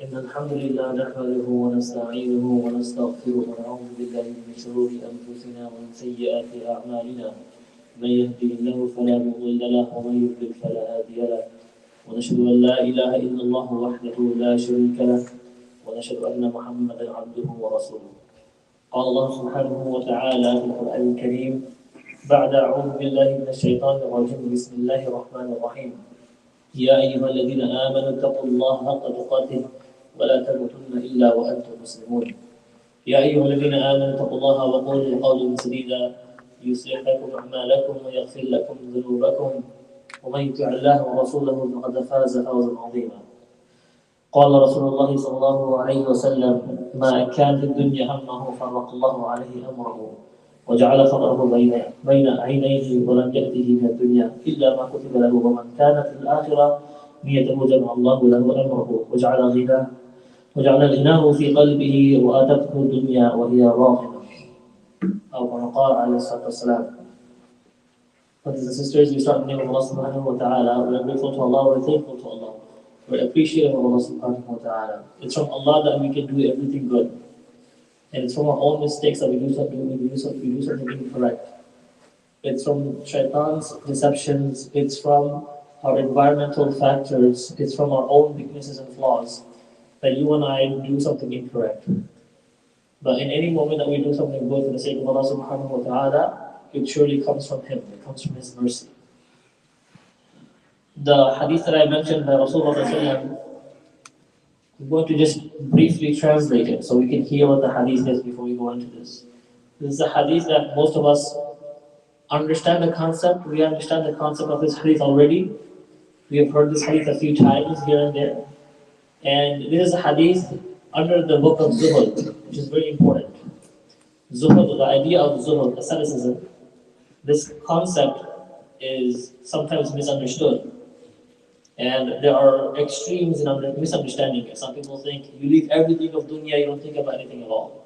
إن الحمد لله نحمده ونستعينه ونستغفره ونعوذ بالله من شرور أنفسنا ومن سيئات أعمالنا من يهده الله فلا مضل له ومن يضلل فلا هادي له ونشهد أن لا إله إلا الله وحده لا شريك له ونشهد أن محمدا عبده ورسوله. قال الله سبحانه وتعالى في القرآن الكريم بعد أعوذ بالله من الشيطان الرجيم بسم الله الرحمن الرحيم يا أيها الذين آمنوا اتقوا الله حق تقاته ولا تموتن إلا وأنتم مسلمون. يا أيها الذين آمنوا اتقوا الله وقولوا قولا سديدا يصلح لكم أعمالكم ويغفر لكم ذنوبكم ومن يطع الله ورسوله فقد فاز فوزا عظيما. قال رسول الله صلى الله عليه وسلم ما كان في الدنيا همه فرق الله عليه أمره وجعل فقره بين عينيه ولم يأته من الدنيا إلا ما كتب له ومن كانت الآخرة نيته جمع الله له أمره وجعل غناه في قلبه وآتته الدنيا وهي راغمة أو كما قال عليه الصلاة والسلام. Brothers and sisters, we start in the name of Allah subhanahu wa ta'ala. We are grateful to Allah, we are thankful to Allah. We are appreciative of Allah subhanahu wa ta'ala. It's from Allah that we can do everything good. And it's from our own mistakes that we do something incorrect. It's from shaitan's deceptions, it's from our environmental factors, it's from our own weaknesses and flaws that you and I do something incorrect. But in any moment that we do something good for the sake of Allah subhanahu wa ta'ala, it surely comes from Him, it comes from His mercy. The hadith that I mentioned by Rasulullah, I'm going to just briefly translate it so we can hear what the hadith is before we go into this. This is a hadith that most of us understand the concept. We understand the concept of this hadith already. We have heard this hadith a few times here and there. And this is a hadith under the book of Zuhud, which is very important. Zuhud, the idea of Zuhud, asceticism, this concept is sometimes misunderstood. And there are extremes in misunderstanding it. Some people think you leave everything of dunya, you don't think about anything at all.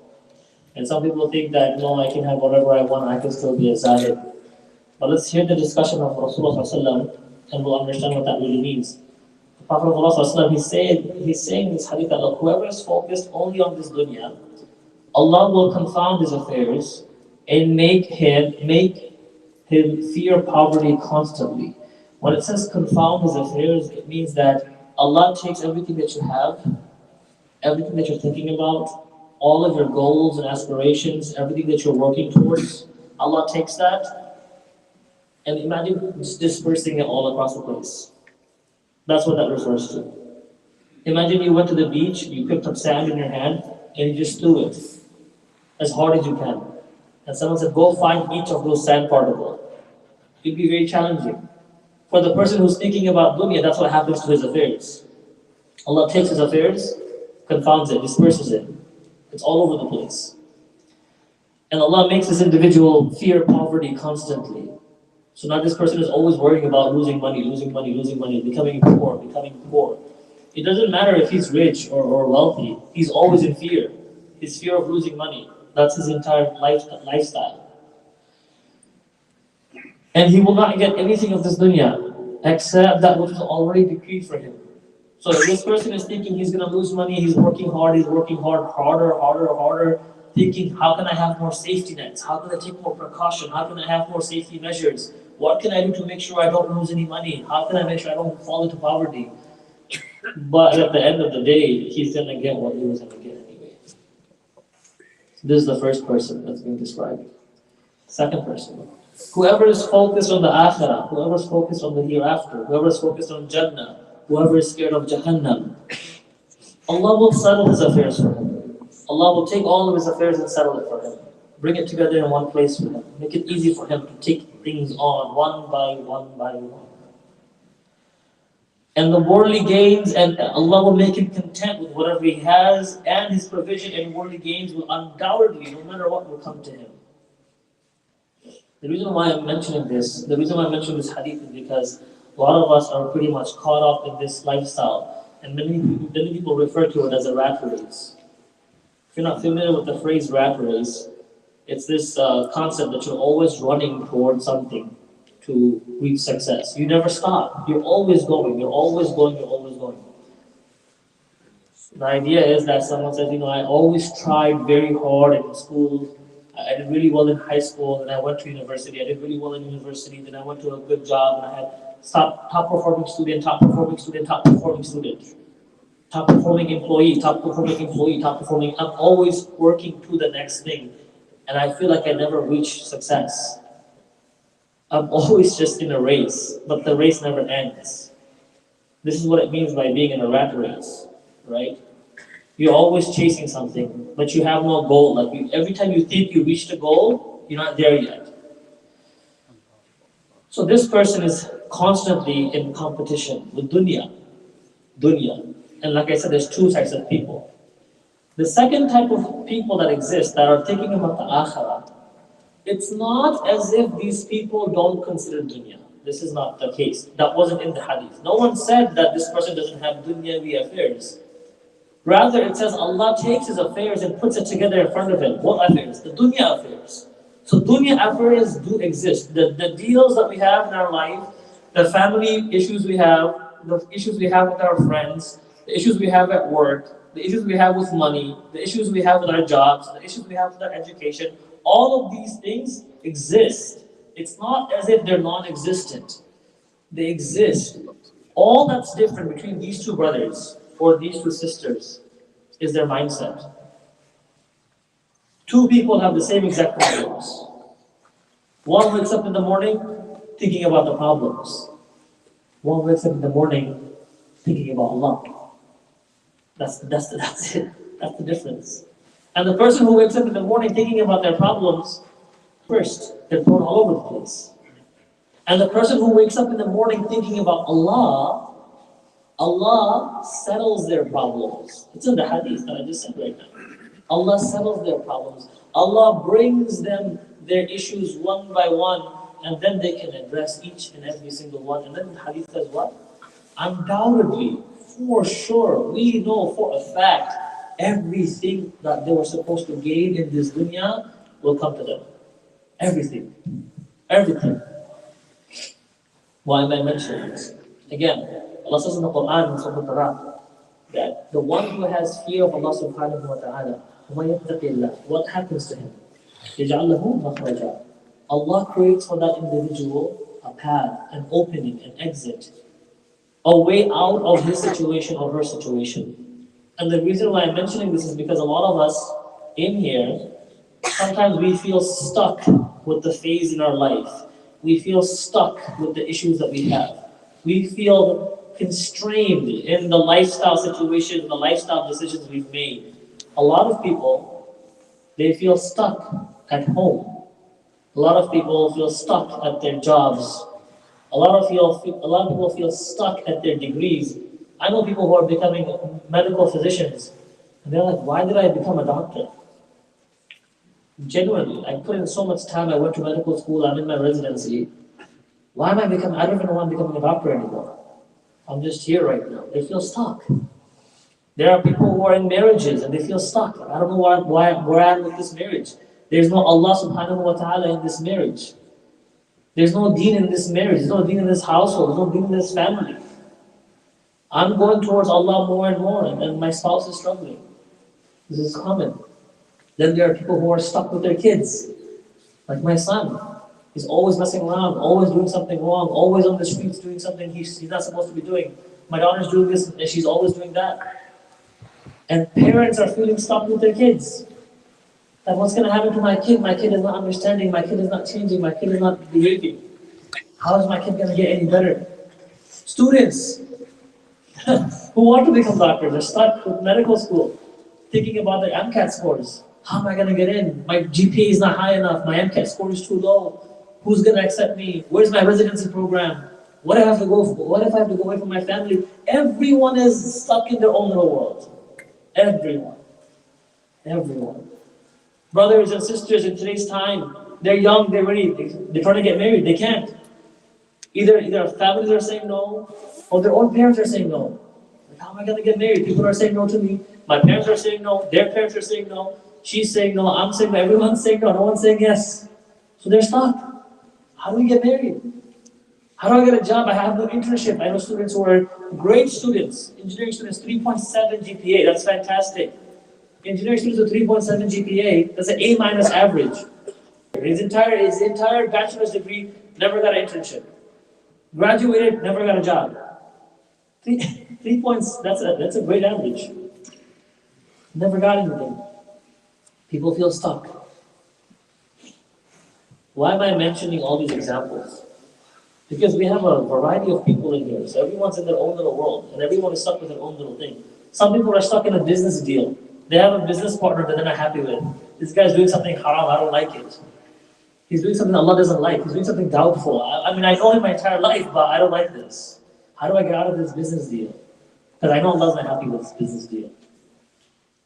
And some people think that no, I can have whatever I want, I can still be a zahid. But let's hear the discussion of Rasulullah and we'll understand what that really means. The Prophet of Allah, he's saying in this hadith that look, whoever is focused only on this dunya, Allah will confound his affairs and make him fear poverty constantly. When it says confound his affairs, it means that Allah takes everything that you have, everything that you're thinking about, all of your goals and aspirations, everything that you're working towards, Allah takes that and imagine just dispersing it all across the place. That's what that refers to. Imagine you went to the beach, you picked up sand in your hand, and you just threw it as hard as you can. And someone said, go find each of those sand particles. It'd be very challenging. For the person who's thinking about dunya, that's what happens to his affairs. Allah takes his affairs, confounds it, disperses it. It's all over the place. And Allah makes this individual fear poverty constantly. So now this person is always worrying about losing money, becoming poor. It doesn't matter if he's rich or wealthy, he's always in fear. His fear of losing money. That's his entire lifestyle. And he will not get anything of this dunya except that which is already decreed for him. So if this person is thinking he's going to lose money, he's working harder, thinking how can I have more safety nets? How can I take more precaution? How can I have more safety measures? What can I do to make sure I don't lose any money? How can I make sure I don't fall into poverty? But at the end of the day, he's going to get what he was going to get anyway. This is the first person that's being described. Second person. Whoever is focused on the akhirah, whoever is focused on the hereafter, whoever is focused on Jannah, whoever is scared of Jahannam, Allah will settle his affairs for him. Allah will take all of his affairs and settle it for him. Bring it together in one place for him. Make it easy for him to take things on one by one. And the worldly gains, and Allah will make him content with whatever he has, and his provision and worldly gains will undoubtedly, no matter what, will come to him. The reason why I'm mentioning this, the reason why I mention this hadith is because a lot of us are pretty much caught up in this lifestyle. And many people refer to it as a rat race. If you're not familiar with the phrase rat race, it's this concept that you're always running towards something to reach success. You never stop. You're always going. The idea is that someone says, I always tried very hard in school. I did really well in high school, and I went to university. I did really well in university, then I went to a good job, and I had top performing student, top performing student, top performing student, top performing employee, top performing employee, top performing. I'm always working to the next thing, and I feel like I never reach success. I'm always just in a race, but the race never ends. This is what it means by being in a rat race, right? You're always chasing something, but you have no goal. Like every time you think you reached a goal, you're not there yet. So this person is constantly in competition with dunya. And like I said, there's two types of people. The second type of people that exist that are thinking about the akhirah, it's not as if these people don't consider dunya. This is not the case. That wasn't in the hadith. No one said that this person doesn't have dunyawi affairs. Rather, it says Allah takes his affairs and puts it together in front of him. What affairs? The dunya affairs. So dunya affairs do exist. The deals that we have in our life, the family issues we have, the issues we have with our friends, the issues we have at work, the issues we have with money, the issues we have with our jobs, the issues we have with our education, all of these things exist. It's not as if they're non-existent. They exist. All that's different between these two brothers or these two sisters is their mindset. Two people have the same exact problems. One wakes up in the morning thinking about the problems. One wakes up in the morning thinking about Allah. That's it. That's the difference. And the person who wakes up in the morning thinking about their problems, first, they're thrown all over the place. And the person who wakes up in the morning thinking about Allah, Allah settles their problems. It's in the hadith that I just said right now. Allah settles their problems. Allah brings them their issues one by one, and then they can address each and every single one. And then the hadith says what? Undoubtedly, for sure, we know for a fact, everything that they were supposed to gain in this dunya will come to them. Everything. Everything. Why am I mentioning this? Again, Allah says in the Quran, in Surah Al-Ra'd, that the one who has fear of Allah subhanahu wa ta'ala, what happens to him? يَجْعَلْ لَهُ مَخْرَجًا. Allah creates for that individual a path, an opening, an exit, a way out of his situation or her situation. And the reason why I'm mentioning this is because a lot of us in here, sometimes we feel stuck with the phase in our life. We feel stuck with the issues that we have. We feel constrained in the lifestyle situation, the lifestyle decisions we've made. A lot of people, they feel stuck at home. A lot of people feel stuck at their jobs. A lot of people feel stuck at their degrees. I know people who are becoming medical physicians, and they're like, why did I become a doctor? Genuinely, I put in so much time. I went to medical school, I'm in my residency. Why am I becoming, I don't even want to become a doctor anymore. I'm just here right now. They feel stuck. There are people who are in marriages and they feel stuck. I don't know where I am with this marriage. There's no Allah subhanahu wa ta'ala in this marriage. There's no deen in this marriage. There's no deen in this household. There's no deen in this family. I'm going towards Allah more and more, and my spouse is struggling. This is common. Then there are people who are stuck with their kids. Like my son. He's always messing around, always doing something wrong, always on the streets doing something he's not supposed to be doing. My daughter's doing this and she's always doing that. And parents are feeling stuck with their kids. That what's going to happen to my kid? My kid is not understanding, my kid is not changing, my kid is not behaving. How is my kid going to get any better? Students who want to become doctors are stuck with medical school, thinking about their MCAT scores. How am I going to get in? My GPA is not high enough, my MCAT score is too low. Who's going to accept me? Where's my residency program? What if I have to go away from my family? Everyone is stuck in their own little world. Everyone. Brothers and sisters in today's time, they're young, they're ready, they're trying to get married, they can't. Either families are saying no, or their own parents are saying no. Like, how am I going to get married? People are saying no to me. My parents are saying no, their parents are saying no. She's saying no, I'm saying no, everyone's saying no, no one's saying yes. So they're stuck. How do we get married? How do I get a job? I have no internship. I know students who are great students, engineering students, 3.7 GPA. That's fantastic. Engineering students with 3.7 GPA, that's an A minus average. His entire bachelor's degree never got an internship. Graduated, never got a job. Three points, that's a great average. Never got anything. People feel stuck. Why am I mentioning all these examples? Because we have a variety of people in here. So everyone's in their own little world, and everyone is stuck with their own little thing. Some people are stuck in a business deal. They have a business partner that they're not happy with. This guy's doing something haram, I don't like it. He's doing something Allah doesn't like. He's doing something doubtful. I mean, I know him my entire life, but I don't like this. How do I get out of this business deal? Because I know Allah's not happy with this business deal.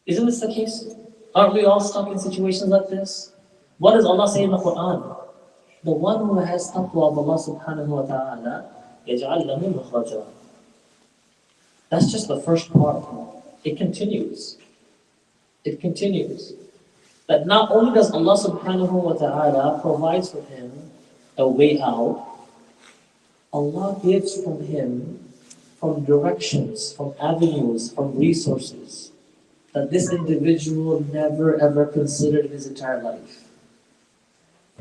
Isn't this the case? Aren't we all stuck in situations like this? What does Allah say in the Quran? The one who has taqwa of Allah subhanahu wa ta'ala, يَجْعَلْ لَهُ مَخْرَجًا. That's just the first part. It continues. It continues. That not only does Allah subhanahu wa ta'ala provides for him a way out, Allah gives from him, from directions, from avenues, from resources, that this individual never ever considered in his entire life.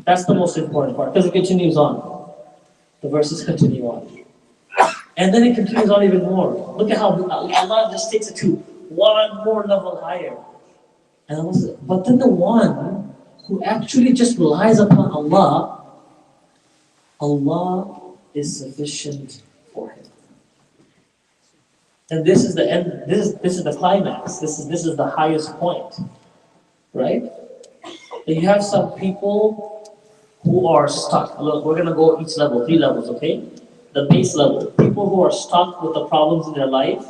That's the most important part, because it continues on. The verses continue on. And then it continues on even more. Look at how Allah just takes it to one more level higher. And Allah says, but then the one who actually just relies upon Allah, Allah is sufficient for him. And this is the end, this is the climax, this is the highest point. Right? And you have some people who are stuck. Look, we're gonna go each level, 3 levels, okay? The base level. People who are stuck with the problems in their life,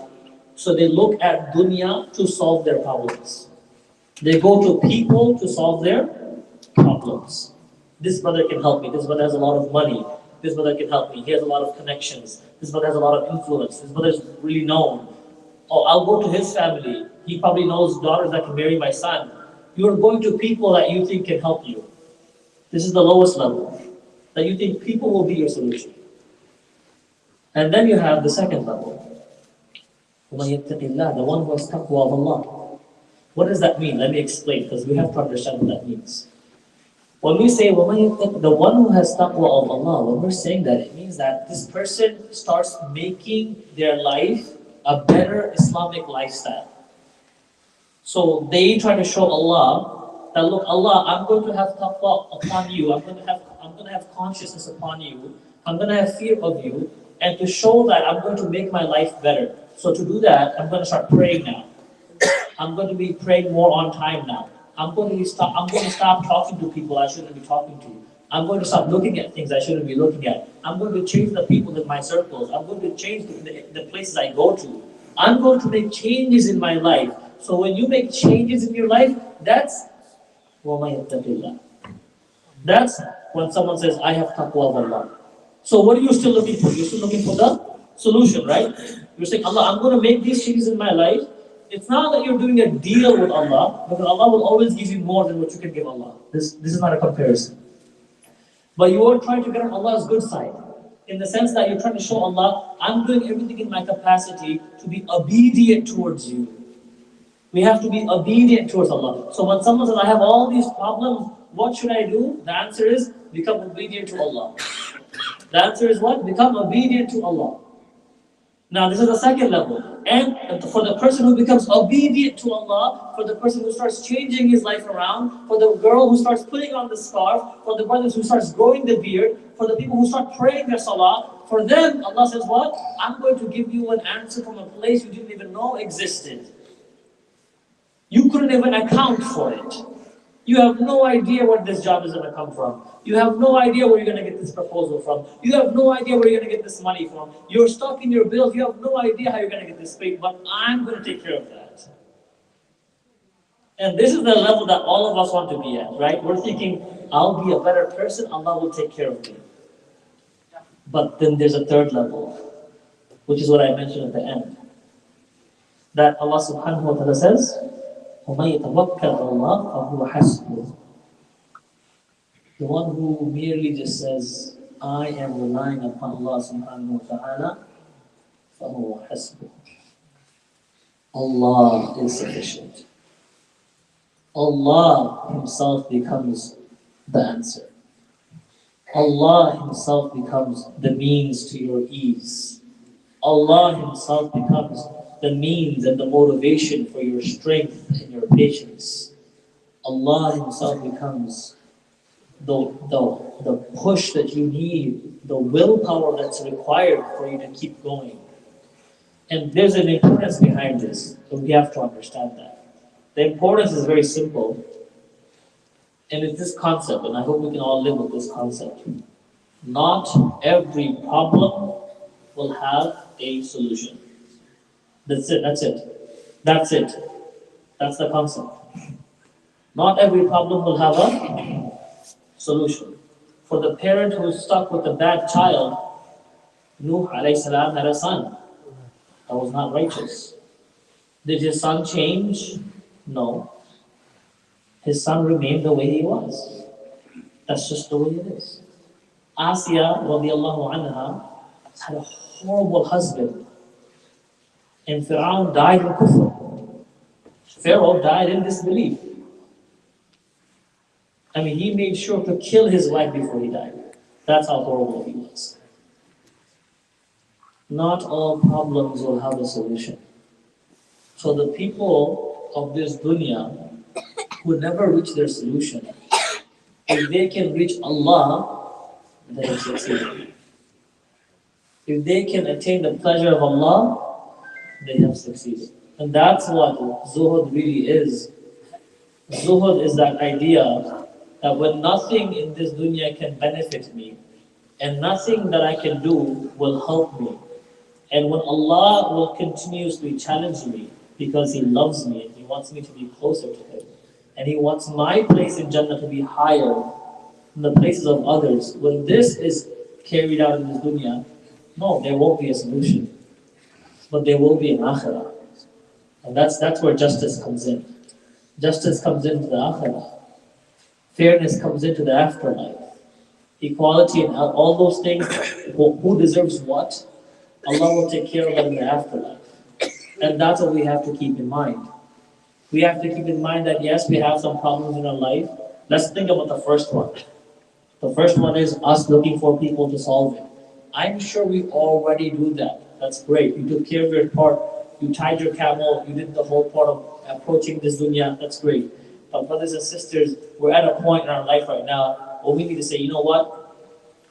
so they look at dunya to solve their problems. They go to people to solve their problems. This brother can help me. This brother has a lot of money. This brother can help me. He has a lot of connections. This brother has a lot of influence. This brother is really known. Oh, I'll go to his family. He probably knows daughters that can marry my son. You're going to people that you think can help you. This is the lowest level, that you think people will be your solution. And then you have the second level. The one who has taqwa of Allah. What does that mean? Let me explain, because we have to understand what that means. When we say the one who has taqwa of Allah, when we're saying that, it means that this person starts making their life a better Islamic lifestyle. So they try to show Allah that, look, Allah, I'm going to have taqwa upon you. I'm going to have consciousness upon you. I'm going to have fear of you, and to show that I'm going to make my life better. So to do that, I'm going to start praying now. I'm going to be praying more on time now. I'm going to stop talking to people I shouldn't be talking to. I'm going to stop looking at things I shouldn't be looking at. I'm going to change the people in my circles. I'm going to change the places I go to. I'm going to make changes in my life. So when you make changes in your life, that's That's when someone says, I have taqwa of Allah. So what are you still looking for? You're still looking for the solution, right? You're saying, Allah, I'm going to make these changes in my life. It's not that you're doing a deal with Allah, because Allah will always give you more than what you can give Allah. This is not a comparison. But you are trying to get on Allah's good side, in the sense that you're trying to show Allah, I'm doing everything in my capacity to be obedient towards you. We have to be obedient towards Allah. So when someone says, I have all these problems, what should I do? The answer is, become obedient to Allah. The answer is what? Become obedient to Allah. Now this is the second level. And for the person who becomes obedient to Allah, for the person who starts changing his life around, for the girl who starts putting on the scarf, for the brothers who starts growing the beard, for the people who start praying their salah, for them, Allah says what? I'm going to give you an answer from a place you didn't even know existed. You couldn't even account for it. You have no idea where this job is going to come from. You have no idea where you're going to get this proposal from. You have no idea where you're going to get this money from. You're stuck in your bills. You have no idea how you're going to get this paid, but I'm going to take care of that. And this is the level that all of us want to be at, right? We're thinking, I'll be a better person, Allah will take care of me. But then there's a third level, which is what I mentioned at the end. That Allah subhanahu wa ta'ala says, وَمَن يَتَوَكَّلْ عَلَى اللَّهِ فَهُوَ حَسْبُهُ. The one who merely just says, I am relying upon Allah subhanahu wa ta'ala, فَهُوَ حَسْبُهُ. Allah is sufficient. Allah Himself becomes the answer. Allah Himself becomes the means to your ease. Allah Himself becomes the means and the motivation for your strength and your patience. Allah Himself becomes the push that you need, the willpower that's required for you to keep going. And there's an importance behind this, so we have to understand that. The importance is very simple, and it's this concept, and I hope we can all live with this concept. Not every problem will have a solution. That's it. That's the concept. Not every problem will have a solution. For the parent who is stuck with a bad child, Nuh alayhi salam had a son that was not righteous. Did his son change? No. His son remained the way he was. That's just the way it is. Asiya radiallahu anha had a horrible husband. And Pharaoh died in kufr. Pharaoh died in disbelief. I mean, he made sure to kill his wife before he died. That's how horrible he was. Not all problems will have a solution. So the people of this dunya who never reach their solution, if they can reach Allah, they have succeeded. If they can attain the pleasure of Allah, they have succeeded. And that's what zuhud really is. Zuhud is that idea that when nothing in this dunya can benefit me, and nothing that I can do will help me, and when Allah will continuously challenge me because He loves me and He wants me to be closer to Him, and He wants my place in Jannah to be higher than the places of others, when this is carried out in this dunya, no, there won't be a solution. But there will be an akhirah. And that's where justice comes in. Justice comes into the akhirah. Fairness comes into the afterlife. Equality and all those things, who deserves what, Allah will take care of them in the afterlife. And that's what we have to keep in mind. We have to keep in mind that yes, we have some problems in our life. Let's think about the first one. The first one is us looking for people to solve it. I'm sure we already do that. That's great. You took care of your part. You tied your camel. You did the whole part of approaching this dunya. That's great. But brothers and sisters, we're at a point in our life right now where we need to say, you know what?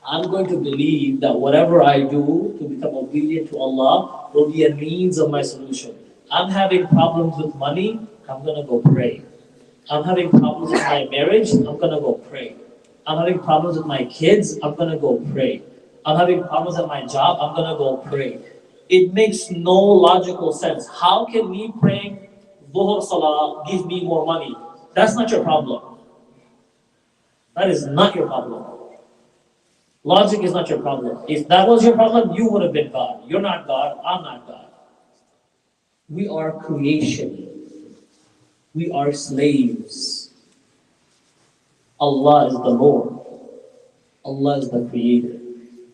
I'm going to believe that whatever I do to become obedient to Allah will be a means of my solution. I'm having problems with money. I'm going to go pray. I'm having problems with my marriage. I'm going to go pray. I'm having problems with my kids. I'm going to go pray. I'm having problems at my job. I'm going to go pray. It makes no logical sense. How can me praying Dhuhr Salah give me more money? That's not your problem. That is not your problem. Logic is not your problem. If that was your problem, you would have been God. You're not God. I'm not God. We are creation. We are slaves. Allah is the Lord. Allah is the Creator.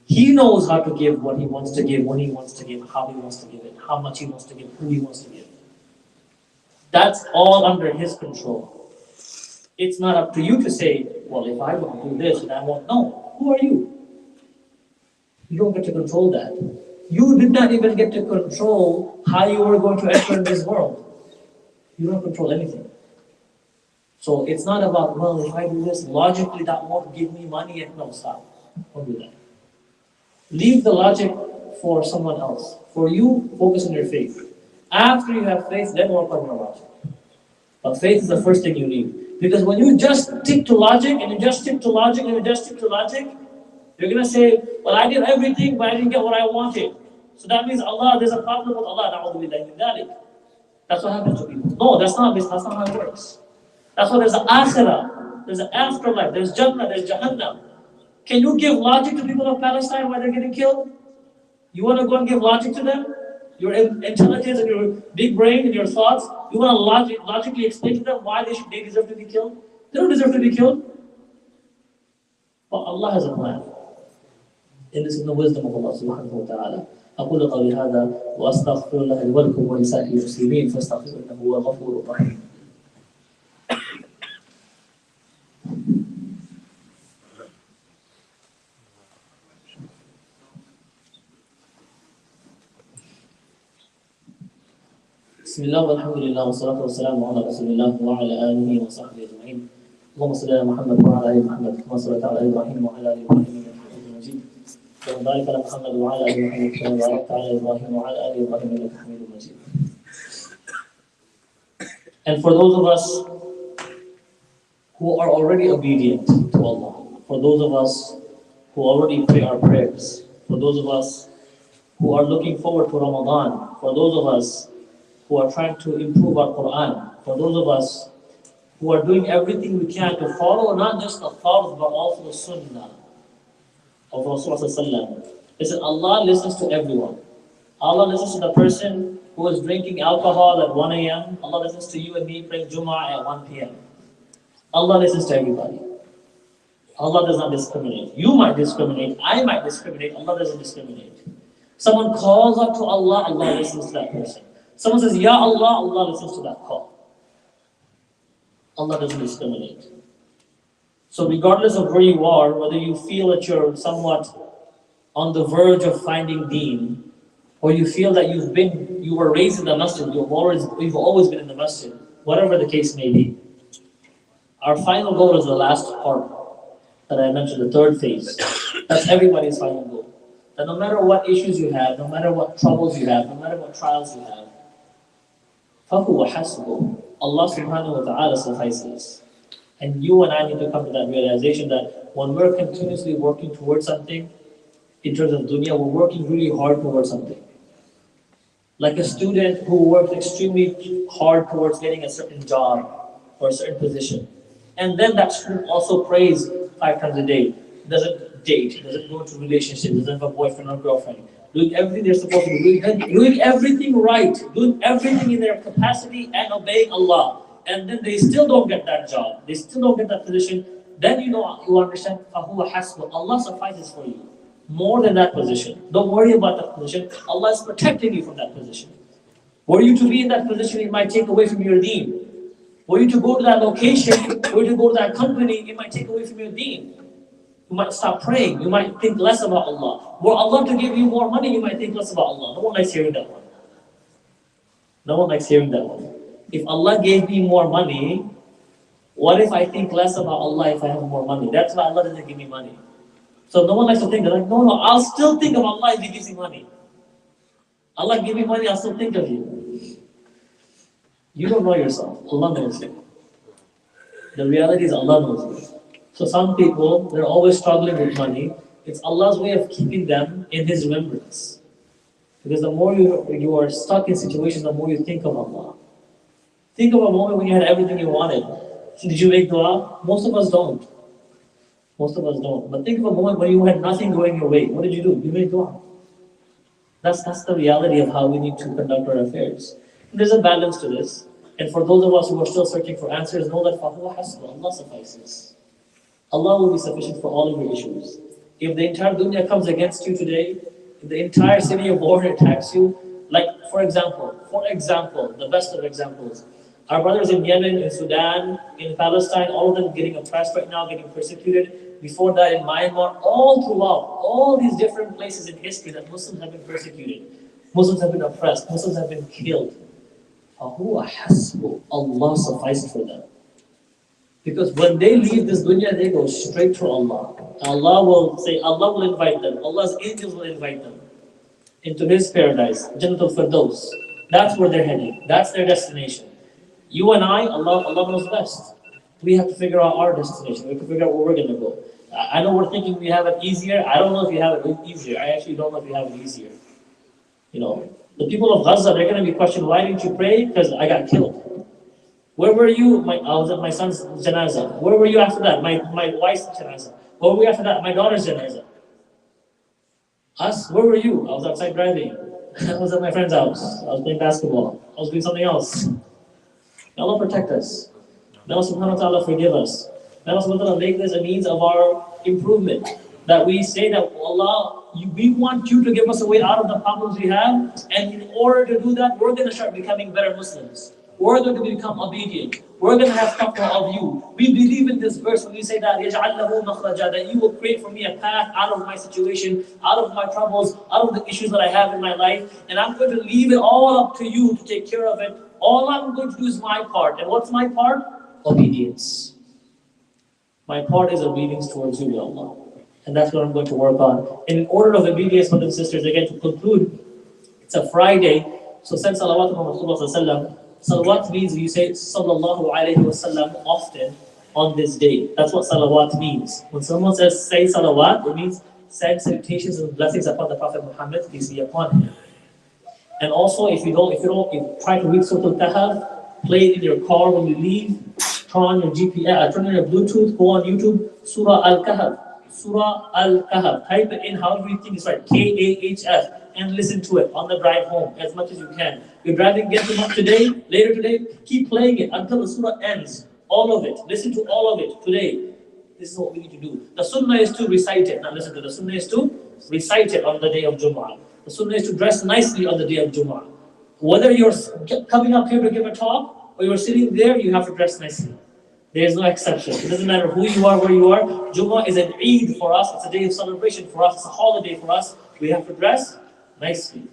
He knows how to give what He wants to give, when He wants to give, how He wants to give it, how much He wants to give, who He wants to give. That's all under His control. It's not up to you to say, well, if I don't do this, then I won't. No. Who are you? You don't get to control that. You did not even get to control how you were going to enter in this world. You don't control anything. So it's not about, well, if I do this, logically that won't give me money. And no, stop. Don't do that. Leave the logic for someone else. For you, focus on your faith. After you have faith, then work on your logic. But faith is the first thing you need. Because when you just stick to logic, and you just stick to logic, and you just stick to logic, you're going to say, well, I did everything, but I didn't get what I wanted. So that means Allah, there's a problem with Allah. That's what happens to people. No, that's not how it works. That's why there's an akhirah, there's an afterlife, there's Jannah, there's Jahannam. Can you give logic to people of Palestine while they're getting killed? You want to go and give logic to them? Your intelligence and your big brain and your thoughts, you want to logically explain to them why they deserve to be killed? They don't deserve to be killed. But Allah has a plan. in this in the wisdom of Allah subhanahu wa ta'ala. أقول قولي هذا وأستغفر الله لي ولكم ولسائر المسلمين فاستغفروه إنه هو الغفور الرحيم. بسم الله والحمد لله والصلاة والسلام على رسول الله وعلى آله وصحبه أجمعين. اللهم صل على محمد وعلى آل محمد كما صليت على إبراهيم وعلى آل إبراهيم إنك حميد مجيد. وبارك على محمد وعلى آل محمد كما باركت على إبراهيم وعلى آل إبراهيم إنك حميد مجيد. And for those of us who are already obedient to Allah, for those of us who already pray our prayers, for those of us who are looking forward to Ramadan, for those of us who are trying to improve our Quran, for those of us who are doing everything we can to follow not just the Fard but also the Sunnah of Rasulullah. Listen, Allah listens to everyone. Allah listens to the person who is drinking alcohol at 1 a.m. Allah listens to you and me praying Jummah at 1 p.m. Allah listens to everybody. Allah does not discriminate. You might discriminate, I might discriminate, Allah doesn't discriminate. Someone calls up to Allah, Allah listens to that person. Someone says, Ya Allah, Allah listens to that call. Allah doesn't discriminate. So regardless of where you are, whether you feel that you're somewhat on the verge of finding deen, or you feel that you were raised in the masjid, you've always been in the masjid, whatever the case may be. Our final goal is the last part that I mentioned, the third phase. That's everybody's final goal. That no matter what issues you have, no matter what troubles you have, no matter what trials you have, فَهُوَ حَسْبُهُ, Allah subhanahu wa ta'ala suffices. And you and I need to come to that realization that when we're continuously working towards something, in terms of dunya, we're working really hard towards something. Like a student who works extremely hard towards getting a certain job or a certain position. And then that student also prays 5 times a day, doesn't date, doesn't go into relationships, doesn't have a boyfriend or girlfriend, doing everything they're supposed to be doing everything right, doing everything in their capacity and obeying Allah. And then they still don't get that job, they still don't get that position, then you understand, فَهُوَ حَسْبُ, Allah suffices for you. More than that position. Don't worry about that position. Allah is protecting you from that position. Were you to be in that position, it might take away from your deen. Were you to go to that location, were you to go to that company, it might take away from your deen. You might stop praying, you might think less about Allah. Were Allah to give you more money, you might think less about Allah. No one likes hearing that one. No one likes hearing that one. If Allah gave me more money, what if I think less about Allah if I have more money? That's why Allah doesn't give me money. So no one likes to think, they're like, no, I'll still think of Allah if He gives me money. Allah give me money, I'll still think of you. You don't know yourself, Allah knows you. The reality is Allah knows you. So some people, they're always struggling with money. It's Allah's way of keeping them in His remembrance. Because the more you are stuck in situations, the more you think of Allah. Think of a moment when you had everything you wanted. Did you make dua? Most of us don't. Most of us don't. But think of a moment when you had nothing going your way. What did you do? You made dua. That's the reality of how we need to conduct our affairs. And there's a balance to this. And for those of us who are still searching for answers, know that فَهُوَ حَسْبُ, Allah suffices. Allah will be sufficient for all of your issues. If the entire dunya comes against you today, if the entire city of war attacks you, like for example, the best of examples, our brothers in Yemen, in Sudan, in Palestine, all of them getting oppressed right now, getting persecuted. Before that in Myanmar, all throughout, all these different places in history that Muslims have been persecuted, Muslims have been oppressed, Muslims have been killed. فَهُوَ حَسْبُ, Allah suffices for them. Because when they leave this dunya, they go straight to Allah. Allah will invite them. Allah's angels will invite them into His paradise, Jannatul Firdaus. That's where they're heading. That's their destination. You and I, Allah knows best. We have to figure out our destination. We have to figure out where we're going to go. I know we're thinking we have it easier. I don't know if you have it easier. I actually don't know if you have it easier. You know, the people of Gaza, they're going to be questioned, why didn't you pray? Because I got killed. Where were you? I was at my son's janazah. Where were you after that? My wife's janazah. Where were we after that? My daughter's janazah. Us? Where were you? I was outside driving. I was at my friend's house. I was playing basketball. I was doing something else. May Allah protect us. May Allah subhanahu wa ta'ala forgive us. May Allah subhanahu wa ta'ala make this a means of our improvement. that we say that Allah, we want you to give us a way out of the problems we have, and in order to do that, we're going to start becoming better Muslims. We're going to become obedient. We're going to have taqwa of you. We believe in this verse when we say that يَجْعَلْ لَهُ مَخْرَجًا, that you will create for me a path out of my situation, out of my troubles, out of the issues that I have in my life, and I'm going to leave it all up to you to take care of it. All I'm going to do is my part. And what's my part? Obedience. My part is obedience towards you, Ya Allah. And that's what I'm going to work on. And in order of obedience, brothers and sisters, again to conclude, it's a Friday, so send salawat on Rasulullah. Salawat means you say sallallahu alayhi wasallam often on this day. That's what salawat means. When someone says say salawat, it means send salutations and blessings upon the Prophet Muhammad, peace be upon him. And also, if you try to read Surah Al-Kahf, play it in your car when you leave, turn on your GPS, turn on your Bluetooth, go on YouTube, Surah Al-Kahf. Surah Al-Kahf. Type it in however you think is right, K-A-H-F, and listen to it on the drive home as much as you can. You're driving, get them up today, later today, keep playing it until the surah ends. All of it. Listen to all of it today. This is what we need to do. The sunnah is to recite it. Now listen to the sunnah is to recite it on the day of Jum'ah. The sunnah is to dress nicely on the day of Jum'ah. Whether you're coming up here to give a talk or you're sitting there, you have to dress nicely. There is no exception. It doesn't matter who you are, where you are. Jum'ah is an Eid for us. It's a day of celebration for us. It's a holiday for us. We have to dress nicely.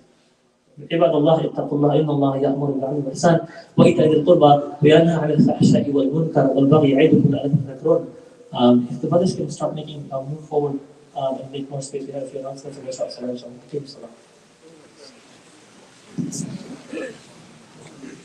عباد الله اتقوا الله إن الله يأمر بالعدل والإحسان وإيتاء ذي القربى وينهى عن الفحشاء والمنكر والبغي يعظكم لعلكم تذكرون. If the brothers can start making move forward and make more space, we have a few announcements and we'll start. Continue salah.